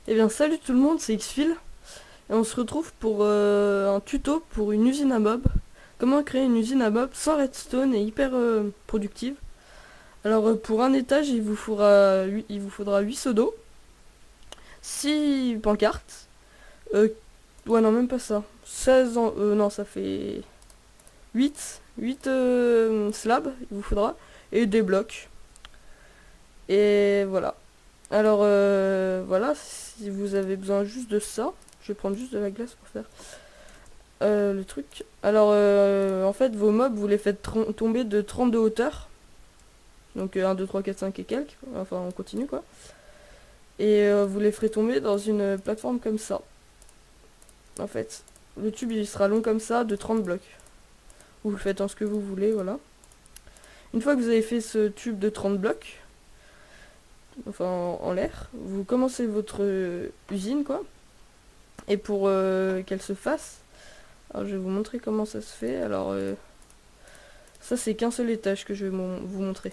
Eh bien salut tout le monde, c'est Xfil et on se retrouve pour un tuto pour une usine à mob. Comment créer une usine à mob sans redstone et hyper productive. Alors pour un étage il vous faudra 8 seaux d'eau, 6 pancartes, ouais non même pas ça, non ça fait 8 slabs il vous faudra et des blocs. Et voilà. Alors voilà, si vous avez besoin juste de ça, je vais prendre juste de la glace pour faire le truc. Alors en fait vos mobs vous les faites tomber de 30 de hauteur. Donc 1, 2, 3, 4, 5 et quelques. Enfin on continue quoi. Et vous les ferez tomber dans une plateforme comme ça. En fait. Le tube il sera long comme ça de 30 blocs. Vous le faites en ce que vous voulez, voilà. Une fois que vous avez fait ce tube de 30 blocs, enfin en l'air, vous commencez votre usine quoi. Et pour qu'elle se fasse, alors je vais vous montrer comment ça se fait. Alors ça c'est qu'un seul étage que je vais vous montrer.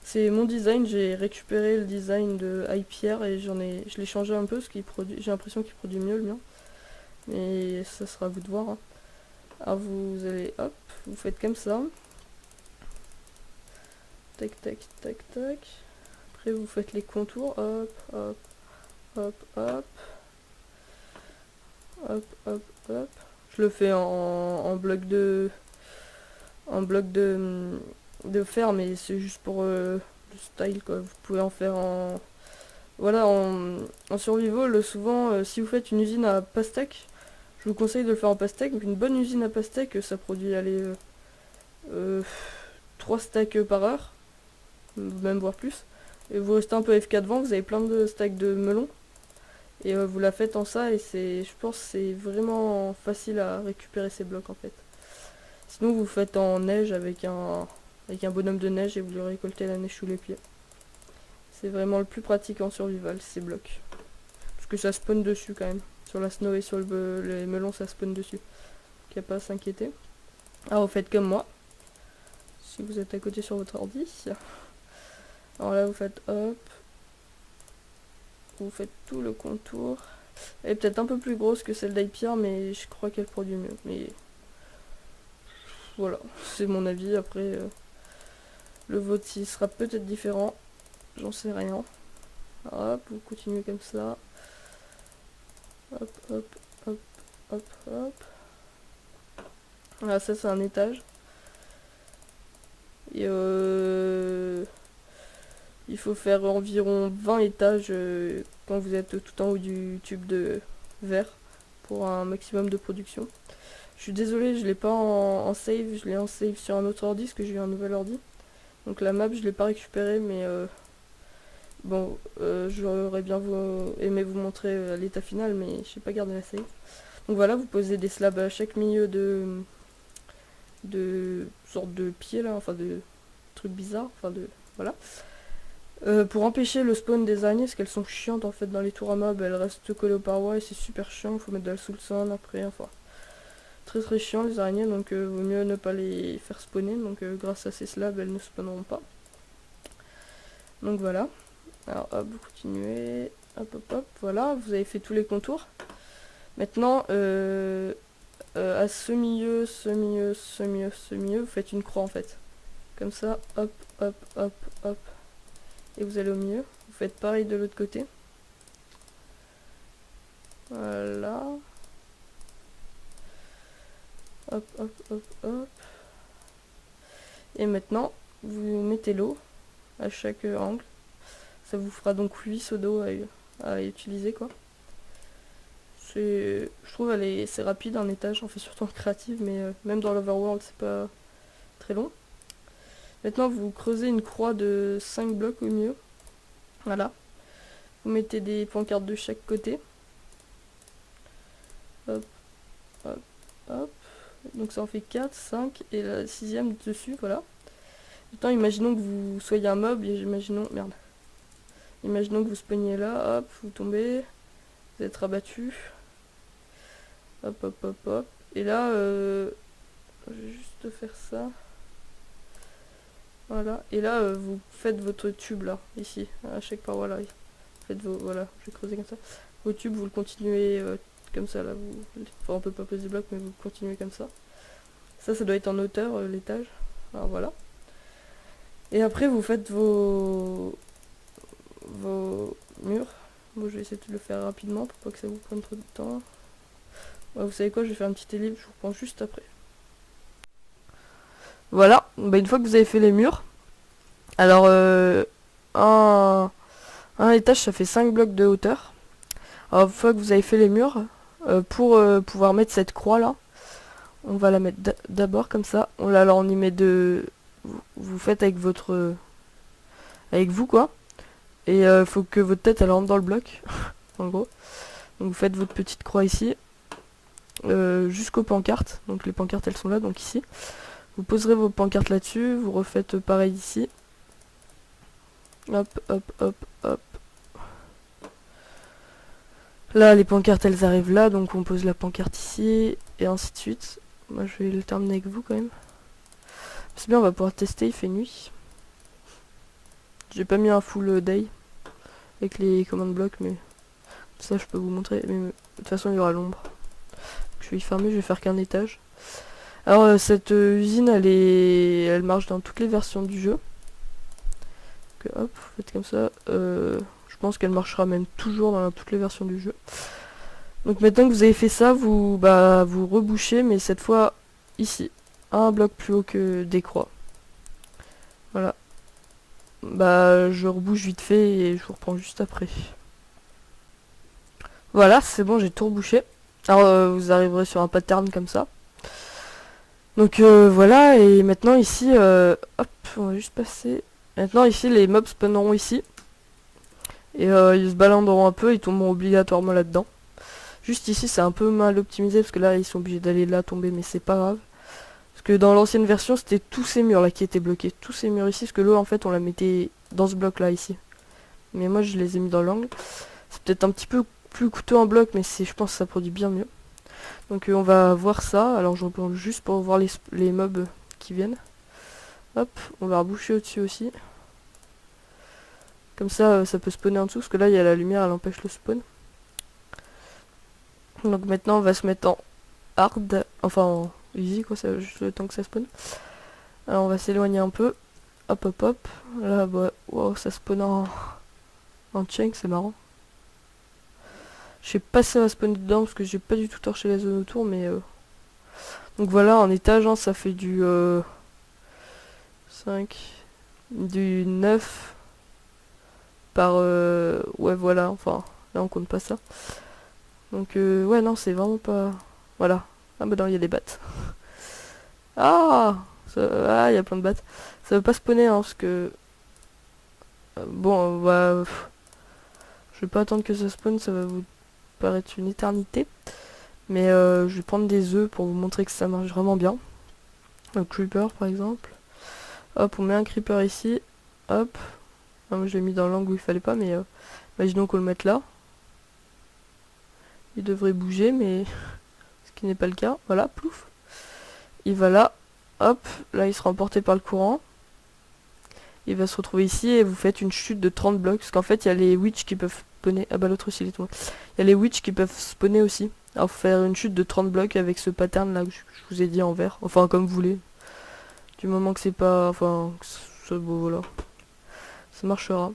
C'est mon design, j'ai récupéré le design de iPierre et je l'ai changé un peu parce j'ai l'impression qu'il produit mieux le mien. Mais ça sera à vous de voir, hein. Alors vous allez, hop, vous faites comme ça. Tac, tac, tac, tac. Après vous faites les contours, hop, hop, hop, hop. Hop, hop, hop. Je le fais en bloc de fer, mais c'est juste pour le style quoi. Vous pouvez en faire en voilà en survival. Souvent, si vous faites une usine à pastèque, je vous conseille de le faire en pastèque. Donc une bonne usine à pastèque, ça produit allez, euh, 3 stacks par heure, même voire plus. Et vous restez un peu FK devant, vous avez plein de stacks de melon. Et vous la faites en ça et je pense que c'est vraiment facile à récupérer ces blocs en fait. Sinon vous faites en neige avec un bonhomme de neige et vous lui récoltez la neige sous les pieds. C'est vraiment le plus pratique en survival ces blocs. Parce que ça spawn dessus quand même. Sur la snow et sur les melons ça spawn dessus. Donc y a pas à s'inquiéter. Alors vous faites comme moi. Si vous êtes à côté sur votre ordi. Alors là vous faites hop. Vous faites tout le contour. Elle est peut-être un peu plus grosse que celle d'Hypierre, mais je crois qu'elle produit mieux. Mais voilà, c'est mon avis. Après, le vôtre il sera peut-être différent. J'en sais rien. Hop, vous continuez comme ça. Hop, hop, hop, hop, hop. Voilà, ça c'est un étage. Et il faut faire environ 20 étages quand vous êtes tout en haut du tube de verre pour un maximum de production. Je suis désolé, je l'ai pas en save, je l'ai en save sur un autre ordi parce que j'ai eu un nouvel ordi. Donc la map je l'ai pas récupérée mais bon j'aurais bien aimé vous montrer l'état final mais je n'ai pas gardé la save. Donc voilà, vous posez des slabs à chaque milieu de sorte de pieds là, enfin de trucs bizarres, enfin de voilà. Pour empêcher le spawn des araignées, parce qu'elles sont chiantes en fait dans les tours à mob, elles restent collées aux parois et c'est super chiant, il faut mettre de la soulson après, enfin très très chiant les araignées, donc vaut mieux ne pas les faire spawner, donc grâce à ces slabs elles ne spawneront pas. Donc voilà, alors hop, vous continuez, hop hop hop, voilà, vous avez fait tous les contours. Maintenant, à ce milieu, vous faites une croix en fait. Comme ça, hop, hop, hop, hop, et vous allez au milieu. Vous faites pareil de l'autre côté. Voilà. Hop, hop, hop, hop. Et maintenant, vous mettez l'eau à chaque angle. Ça vous fera donc 8 seaux d'eau à utiliser quoi. Je trouve c'est rapide un étage, on fait surtout en créative, mais même dans l'overworld c'est pas très long. Maintenant vous creusez une croix de 5 blocs au milieu. Voilà. Vous mettez des pancartes de chaque côté. Hop, hop, hop. Donc ça en fait 4, 5 et la sixième dessus, voilà. Maintenant imaginons que vous soyez un mob et Imaginons que vous spawniez là, hop, vous tombez, vous êtes rabattu. Hop, hop, hop, hop. Et là, je vais juste faire ça. Voilà. Et là, vous faites votre tube là, ici, à chaque paroi là. faites vos, voilà, je vais creuser comme ça. Vos tubes, vous le continuez comme ça là, enfin on peut pas poser des blocs mais vous continuez comme ça. Ça doit être en hauteur l'étage. Alors voilà. Et après vous faites vos murs. Bon je vais essayer de le faire rapidement pour pas que ça vous prenne trop de temps. Ouais, vous savez quoi, je vais faire une petite ellipse, je vous reprends juste après. Voilà, bah, une fois que vous avez fait les murs, alors un étage ça fait 5 blocs de hauteur. Alors une fois que vous avez fait les murs, pour pouvoir mettre cette croix là, on va la mettre d'abord comme ça. Alors on y met vous faites avec votre... avec vous quoi. Et faut que votre tête elle rentre dans le bloc, en gros. Donc vous faites votre petite croix ici, jusqu'aux pancartes. Donc les pancartes elles sont là, donc ici. Vous poserez vos pancartes là-dessus, vous refaites pareil ici. Hop, hop, hop, hop. Là les pancartes elles arrivent là, donc on pose la pancarte ici, et ainsi de suite. Moi je vais le terminer avec vous quand même. C'est bien, on va pouvoir tester, il fait nuit. J'ai pas mis un full day avec les commandes blocs, mais ça je peux vous montrer. Mais de toute façon il y aura l'ombre. Je vais y fermer, je vais faire qu'un étage. Alors cette usine elle marche dans toutes les versions du jeu. Donc, hop, vous faites comme ça. Je pense qu'elle marchera même toujours dans toutes les versions du jeu. Donc maintenant que vous avez fait ça, vous rebouchez, mais cette fois ici. Un bloc plus haut que des croix. Voilà. Bah je rebouche vite fait et je vous reprends juste après. Voilà, c'est bon, j'ai tout rebouché. Alors vous arriverez sur un pattern comme ça. Donc voilà, et maintenant ici, hop, on va juste passer. Maintenant ici, les mobs spawneront ici. Et ils se baladeront un peu, ils tomberont obligatoirement là-dedans. Juste ici, c'est un peu mal optimisé, parce que là, ils sont obligés d'aller là tomber, mais c'est pas grave. Parce que dans l'ancienne version, c'était tous ces murs là qui étaient bloqués. Tous ces murs ici, parce que l'eau, en fait, on la mettait dans ce bloc là, ici. Mais moi, je les ai mis dans l'angle. C'est peut-être un petit peu plus coûteux en bloc, mais je pense que ça produit bien mieux. Donc on va voir ça. Alors je reprends juste pour voir les mobs qui viennent. Hop, on va reboucher au-dessus aussi. Comme ça, ça peut spawner en dessous, parce que là, il y a la lumière, elle empêche le spawn. Donc maintenant, on va se mettre en hard, enfin en easy, quoi, ça, juste le temps que ça spawn. Alors on va s'éloigner un peu. Hop, hop, hop. Là, bah, wow, ça spawn en chain, c'est marrant. Je sais pas si ça va spawner dedans, parce que j'ai pas du tout torché la zone autour, mais... Donc voilà, en étage, hein, ça fait du 5, du 9 par... ouais, voilà, enfin, là on compte pas ça. Donc ouais, non, c'est vraiment pas... Voilà. Ah bah non, il y a des battes. Ah, ah, il y a plein de battes. Ça veut pas spawner, hein, parce que... bon, bah... je vais pas attendre que ça spawn, ça va vous paraître une éternité. Mais je vais prendre des œufs pour vous montrer que ça marche vraiment bien. Un creeper par exemple. Hop, on met un creeper ici. Hop. Ah, moi je l'ai mis dans l'angle où il fallait pas, mais imaginons qu'on le mette là. Il devrait bouger, mais ce qui n'est pas le cas. Voilà, plouf. Il va là. Hop, là il sera emporté par le courant. Il va se retrouver ici et vous faites une chute de 30 blocs. Parce qu'en fait il y a les witch qui peuvent spawner. Ah bah l'autre aussi il est tombé. Il y a les witch qui peuvent spawner aussi. Alors faut faire une chute de 30 blocs avec ce pattern là que je vous ai dit en vert. Enfin comme vous voulez. Du moment que c'est pas... Enfin, bon, voilà. Ça marchera.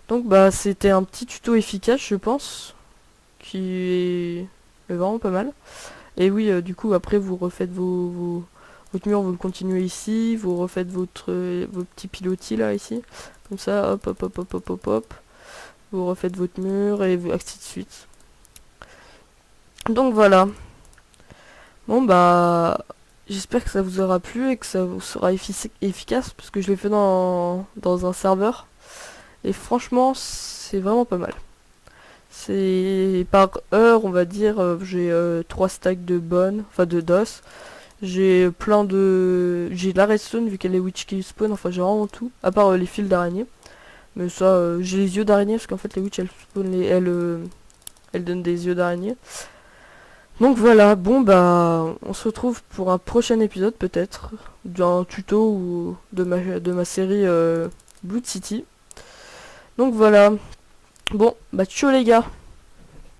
Donc bah c'était un petit tuto efficace je pense. Qui est vraiment pas mal. Et oui, du coup après vous refaites votre mur, vous le continuez ici. Vous refaites vos petits pilotis là ici. Comme ça, hop hop hop hop hop hop hop. Vous refaites votre mur et ainsi de suite. Donc voilà. Bon bah j'espère que ça vous aura plu et que ça vous sera efficace parce que je l'ai fait dans un serveur. Et franchement c'est vraiment pas mal. C'est par heure on va dire j'ai 3 stacks de bonnes, enfin de DOS. J'ai plein de... J'ai de la redstone vu qu'elle est witch qui spawn, enfin j'ai vraiment tout. À part les fils d'araignée. Mais ça j'ai les yeux d'araignée parce qu'en fait les witch elles spawn elles donnent des yeux d'araignée. Donc voilà, bon bah on se retrouve pour un prochain épisode peut-être d'un tuto ou de ma série Blood City. Donc voilà, Bon, bah ciao les gars.